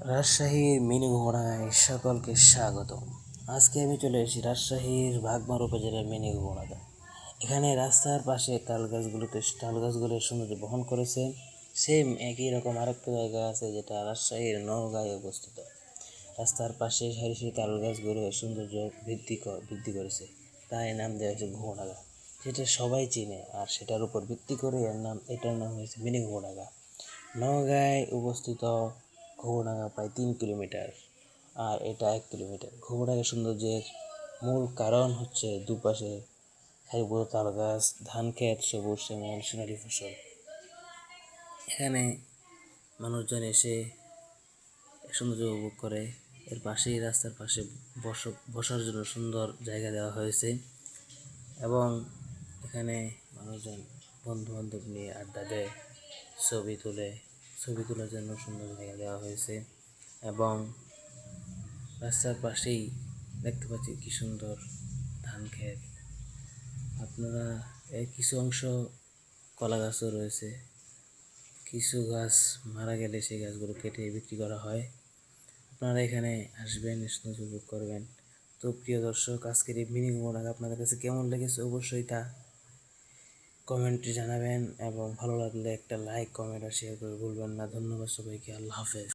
রাজশাহীর মিনি ঘোড়ায় সকলকে স্বাগতম। আজকে আমি চলে এসেছি রাজশাহীর ভাগমার উপজেলার মিনি ঘোড়াতে। এখানে রাস্তার পাশে তাল গাছগুলো সৌন্দর্য বহন করেছে। সেম একই রকম আরেকটা জায়গা আছে যেটা রাজশাহীর নওগাঁয় অবস্থিত। রাস্তার পাশে সারি সারি তাল গাছগুলো সৌন্দর্য বৃদ্ধি করেছে, তাই নাম দেওয়া হয়েছে ঘোড়াগা, যেটা সবাই চিনে। আর সেটার উপর ভিত্তি করে এটার নাম হয়েছে মিনি ঘোড়াগা। নওগাঁয় অবস্থিত ঘুঘুডাঙ্গা প্রায় 3 কিলোমিটার, আর এটা 1 কিলোমিটার। ঘুঘুডাঙ্গা সৌন্দর্যের মূল কারণ হচ্ছে দুপাশে সারিবদ্ধ তাল গাছ, ধান ক্ষেত, সবুজ শ্যামল সোনালি ফসল। এখানে মানুষজন এসে সৌন্দর্য উপভোগ করে। এর পাশেই রাস্তার পাশে বসার জন্য সুন্দর জায়গা দেওয়া হয়েছে, এবং এখানে মানুষজন বন্ধু বান্ধব নিয়ে আড্ডা দেয়, ছবি তোলার জন্য সুন্দর জায়গা দেওয়া হয়েছে। এবং রাস্তার পাশেই দেখতে পাচ্ছি কি সুন্দর ধান ক্ষেত। আপনারা এর কিছু অংশ কলা গাছও রয়েছে। কিছু গাছ মারা গেলে সেই গাছগুলো কেটে বিক্রি করা হয়। আপনারা এখানে আসবেন, সৌন্দর্য উপভোগ করবেন। তো প্রিয় দর্শক, আজকের এই মিনি ঘোড়াঘাট আপনাদের কাছে কেমন লেগেছে অবশ্যই তা কমেন্টে জানাবেন, এবং ভালো লাগলে একটা লাইক, কমেন্ট আর শেয়ার করে ভুলবেন না। ধন্যবাদ সবাইকে। আল্লাহ হাফেজ।